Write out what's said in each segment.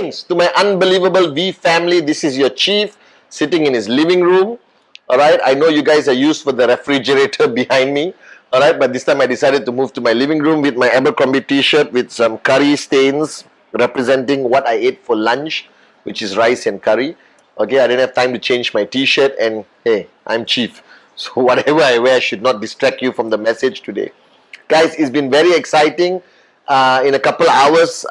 Greetings to my unbelievable V family. This is your chief sitting in his living room. Alright, I know you guys are used for the refrigerator behind me. Alright, but this time I decided to move to my living room with my Abercrombie t-shirt with some curry stains representing what I ate for lunch, which is rice and curry. Okay, I didn't have time to change my t-shirt, and hey, I'm chief. So whatever I wear should not distract you from the message today. Guys, it's been very exciting. In a couple of hours,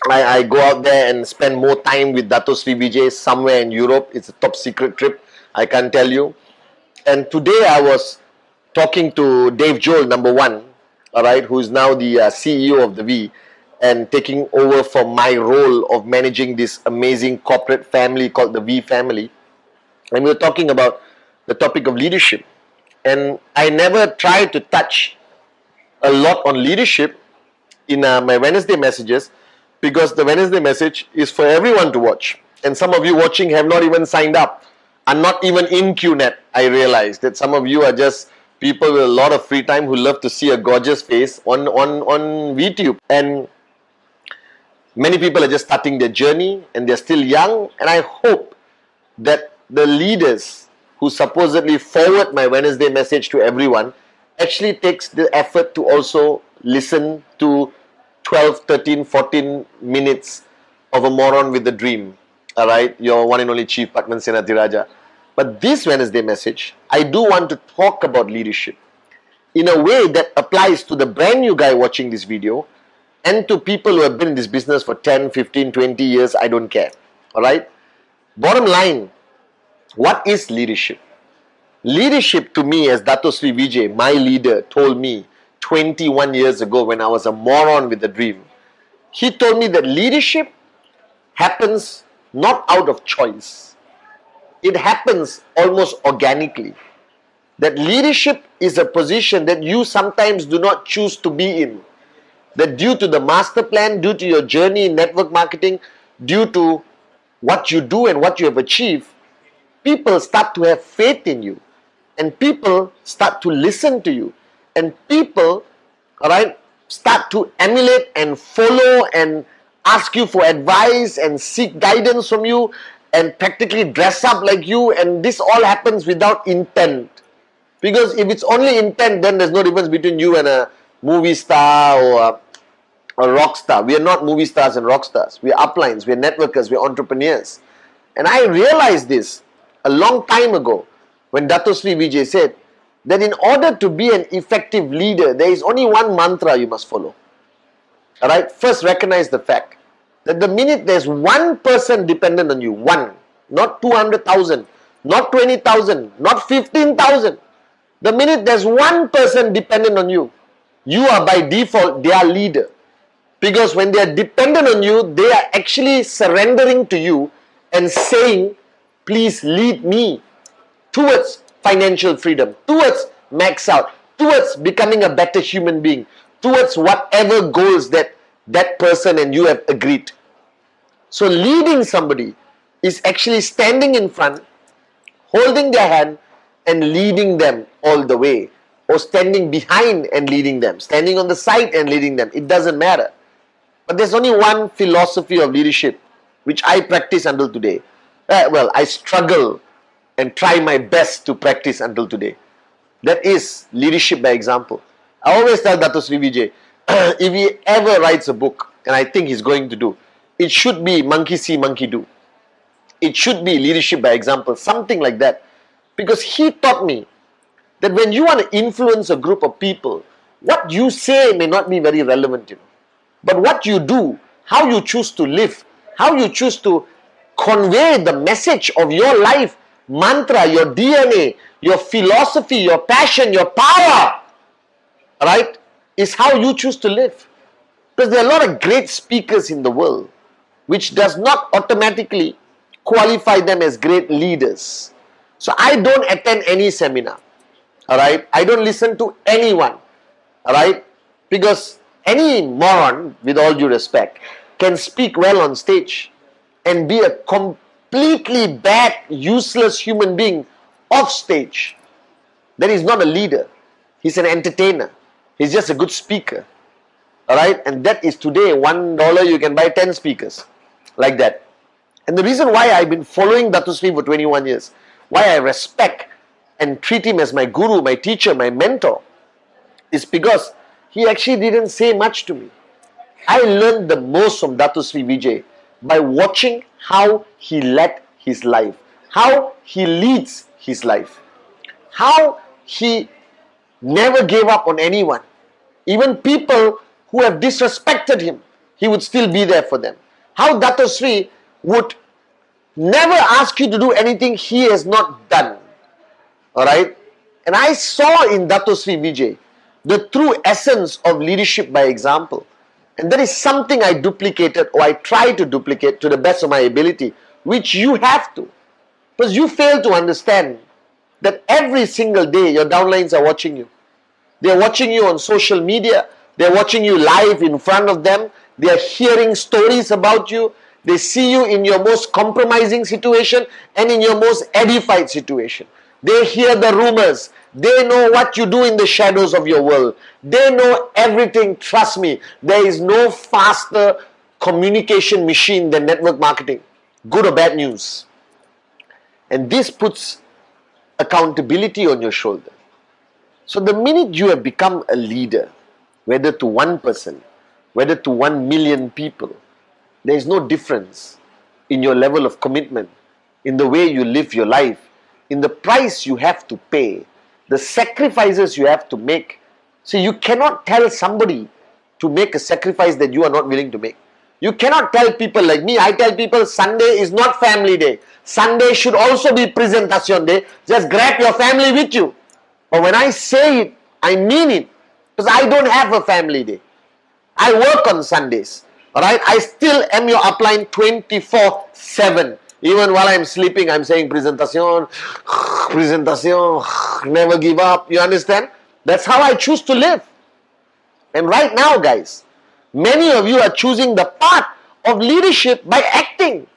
I go out there and spend more time with Dato Sri Vijay somewhere in Europe. It's a top secret trip, I can't tell you. And today I was talking to Dave Joel, number one, alright, who is now the CEO of the V and taking over from my role of managing this amazing corporate family called the V family. And we were talking about the topic of leadership. And I never try to touch a lot on leadership in my Wednesday messages, because the Wednesday message is for everyone to watch. And some of you watching have not even signed up, are not even in QNet. I realize that some of you are just people with a lot of free time who love to see a gorgeous face on VTube. And many people are just starting their journey and they're still young. And I hope that the leaders who supposedly forward my Wednesday message to everyone actually takes the effort to also listen to 12, 13, 14 minutes of a moron with a dream. Alright, your one and only Chief Padman Senatiraja. But this Wednesday message, I do want to talk about leadership in a way that applies to the brand new guy watching this video and to people who have been in this business for 10, 15, 20 years. I don't care. Alright? Bottom line, what is leadership? Leadership to me, as Dato Sri Vijay, my leader, told me 21 years ago when I was a moron with a dream. He told me that leadership happens not out of choice. It happens almost organically. That leadership is a position that you sometimes do not choose to be in. That due to the master plan, due to your journey in network marketing, due to what you do and what you have achieved, people start to have faith in you. And people start to listen to you. And people, alright, start to emulate and follow and ask you for advice and seek guidance from you and practically dress up like you. And this all happens without intent. Because if it's only intent, then there's no difference between you and a movie star or a rock star. We are not movie stars and rock stars. We are uplines, we are networkers, we are entrepreneurs. And I realized this a long time ago when Dato Sri Vijay said that in order to be an effective leader, there is only one mantra you must follow. Alright, first recognize the fact that the minute there's one person dependent on you, one, not 200,000, not 20,000, not 15,000, the minute there's one person dependent on you, you are by default their leader. Because when they are dependent on you, they are actually surrendering to you and saying, please lead me towards financial freedom, towards max out, towards becoming a better human being, towards whatever goals that that person and you have agreed. So leading somebody is actually standing in front, holding their hand and leading them all the way, or standing behind and leading them, standing on the side and leading them. It doesn't matter. But there's only one philosophy of leadership which I practice until today. Well, I struggle and try my best to practice until today. That is leadership by example. I always tell Dato Sri Vijay, if he ever writes a book, and I think he's going to do, it should be Monkey See, Monkey Do. It should be leadership by example, something like that. Because he taught me that when you want to influence a group of people, what you say may not be very relevant, but what you do, how you choose to live, how you choose to convey the message of your life, mantra, your DNA, your philosophy, your passion, your power, right, is how you choose to live. Because there are a lot of great speakers in the world, which does not automatically qualify them as great leaders. So I don't attend any seminar, alright, I don't listen to anyone, alright, because any moron, with all due respect, can speak well on stage and be a completely bad, useless human being off stage. Then he's not a leader. He's an entertainer. He's just a good speaker. Alright, and that is today $1 you can buy 10 speakers. Like that. And the reason why I've been following Dato Sri for 21 years, why I respect and treat him as my guru, my teacher, my mentor, is because he actually didn't say much to me. I learned the most from Dato Sri Vijay by watching how he led his life, how he leads his life, how he never gave up on anyone. Even people who have disrespected him, he would still be there for them. How Dato Sri would never ask you to do anything he has not done. Alright? And I saw in Dato Sri Vijay the true essence of leadership by example. And that is something I duplicated, or I try to duplicate to the best of my ability, which you have to. Because you fail to understand that every single day your downlines are watching you. They are watching you on social media. They are watching you live in front of them. They are hearing stories about you. They see you in your most compromising situation and in your most edified situation. They hear the rumors. They know what you do in the shadows of your world. They know everything. Trust me, there is no faster communication machine than network marketing. Good or bad news. And this puts accountability on your shoulder. So the minute you have become a leader, whether to one person, whether to 1 million people, there is no difference in your level of commitment, in the way you live your life, in the price you have to pay, the sacrifices you have to make. See, you cannot tell somebody to make a sacrifice that you are not willing to make. You cannot tell people like me. I tell people Sunday is not family day. Sunday should also be presentation day. Just grab your family with you. But when I say it, I mean it. Because I don't have a family day. I work on Sundays. Alright? I still am your upline 24/7. Even while I'm sleeping, I'm saying presentation, presentation, never give up. You understand? That's how I choose to live. And right now, guys, many of you are choosing the path of leadership by acting,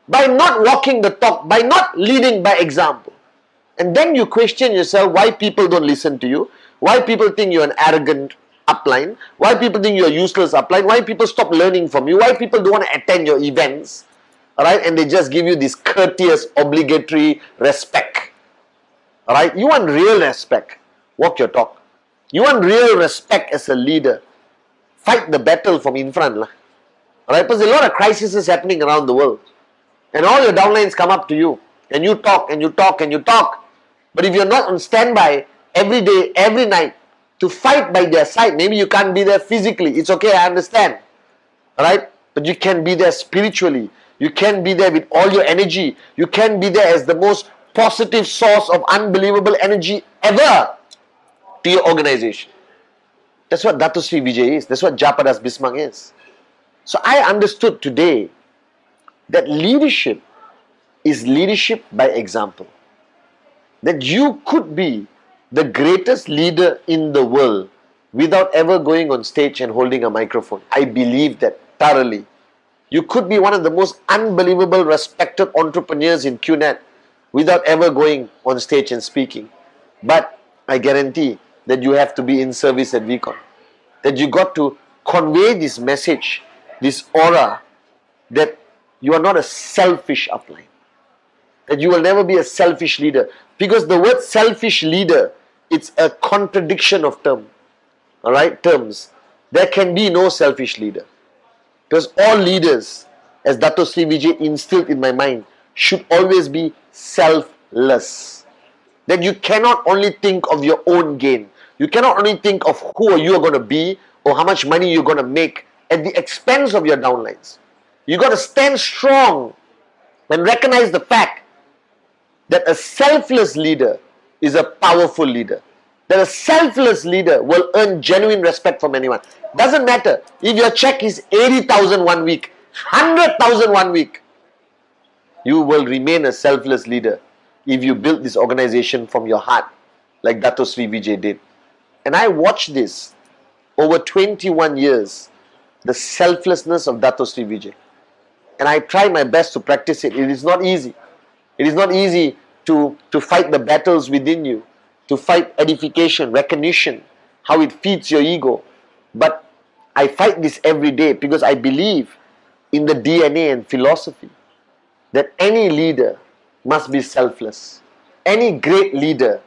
by not walking the talk, by not leading by example. And then you question yourself why people don't listen to you, why people think you're an arrogant upline, why people think you're a useless upline, why people stop learning from you, why people don't want to attend your events. Alright, and they just give you this courteous, obligatory respect. Alright, you want real respect, walk your talk. You want real respect as a leader, fight the battle from in front. Alright, because there's a lot of crises happening around the world. And all your downlines come up to you, and you talk, and you talk, and you talk. But if you're not on standby every day, every night, to fight by their side, maybe you can't be there physically. It's okay, I understand. Alright, but you can be there spiritually. You can be there with all your energy. You can be there as the most positive source of unbelievable energy ever to your organization. That's what Dato Sri Vijay is. That's what Japadas Bismarck is. So I understood today that leadership is leadership by example. That you could be the greatest leader in the world without ever going on stage and holding a microphone. I believe that thoroughly. You could be one of the most unbelievable, respected entrepreneurs in QNet without ever going on stage and speaking. But I guarantee that you have to be in service at VCon. That you got to convey this message, this aura, that you are not a selfish upline. That you will never be a selfish leader. Because the word selfish leader, it's a contradiction of terms. There can be no selfish leader. Because all leaders, as Dato Sri Vijay instilled in my mind, should always be selfless. That you cannot only think of your own gain. You cannot only think of who you are going to be or how much money you're going to make at the expense of your downlines. You got to stand strong and recognize the fact that a selfless leader is a powerful leader. That a selfless leader will earn genuine respect from anyone. Doesn't matter if your check is 80,000 1 week, 100,000 1 week. You will remain a selfless leader if you build this organization from your heart, like Dato Sri Vijay did. And I watched this over 21 years, the selflessness of Dato Sri Vijay. And I try my best to practice it. It is not easy. It is not easy to fight the battles within you, to fight edification, recognition, how it feeds your ego. But I fight this every day because I believe in the DNA and philosophy that any leader must be selfless. Any great leader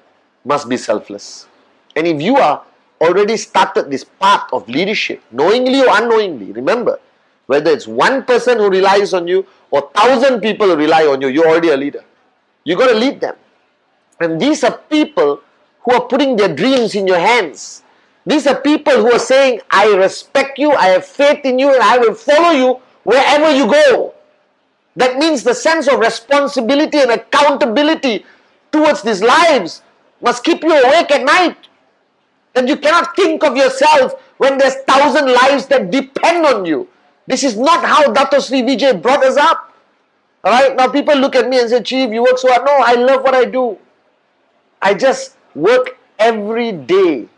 must be selfless. And if you are already started this path of leadership, knowingly or unknowingly, remember, whether it's one person who relies on you or 1,000 people who rely on you, you're already a leader. You got to lead them. And these are people who are putting their dreams in your hands. These are people who are saying, I respect you, I have faith in you, and I will follow you wherever you go. That means the sense of responsibility and accountability towards these lives must keep you awake at night. That you cannot think of yourself when there's 1,000 lives that depend on you. This is not how Dato Sri Vijay brought us up. Alright, now people look at me and say, Chief, you work so hard. No, I love what I do. I just work every day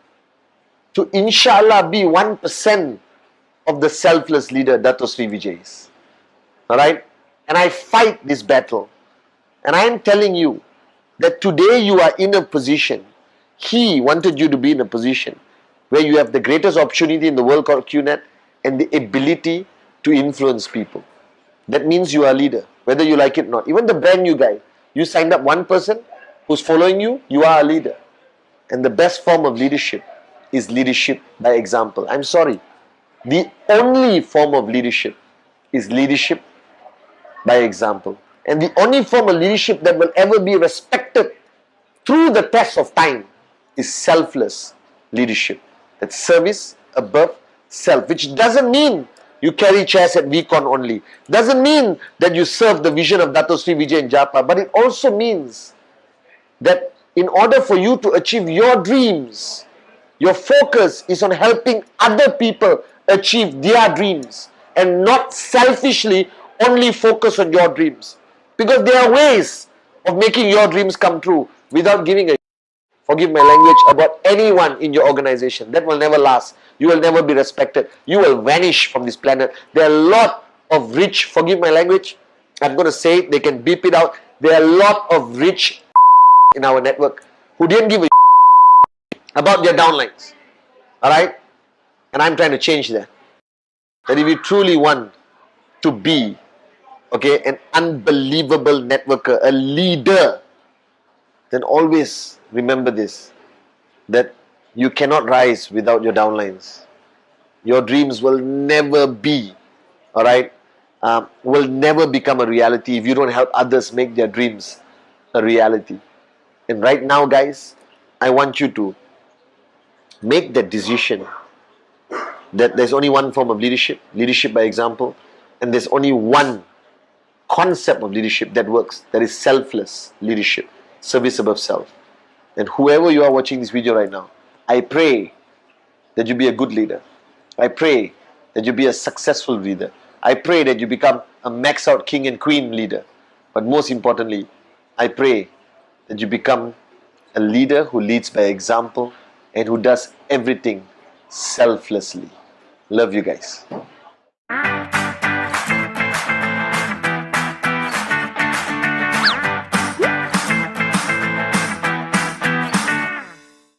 to inshallah be 1% of the selfless leader Dato Sri Vijay is. Alright? And I fight this battle. And I am telling you that today you are in a position, he wanted you to be in a position where you have the greatest opportunity in the world called QNet and the ability to influence people. That means you are a leader, whether you like it or not. Even the brand new guy, you signed up one person who's following you, you are a leader. And the best form of leadership is leadership by example. I'm sorry. The only form of leadership is leadership by example. And the only form of leadership that will ever be respected through the test of time is selfless leadership. That's service above self, which doesn't mean you carry chairs at VCon only. Doesn't mean that you serve the vision of Dato Sri Vijay in Japa, but it also means that in order for you to achieve your dreams, your focus is on helping other people achieve their dreams and not selfishly only focus on your dreams. Because there are ways of making your dreams come true without giving a forgive my language, about anyone in your organization. That will never last. You will never be respected. You will vanish from this planet. There are a lot of rich, forgive my language, I'm going to say it, they can beep it out. There are a lot of rich in our network who didn't give a about their downlines. Alright? And I'm trying to change that. That if you truly want to be, okay, an unbelievable networker, a leader, then always remember this, that you cannot rise without your downlines. Your dreams will never be, alright, will never become a reality if you don't help others make their dreams a reality. And right now, guys, I want you to make that decision that there's only one form of leadership, leadership by example, and there's only one concept of leadership that works, that is selfless leadership, service above self. And whoever you are watching this video right now, I pray that you be a good leader. I pray that you be a successful leader. I pray that you become a max out king and queen leader. But most importantly, I pray that you become a leader who leads by example and who does everything selflessly. Love you guys.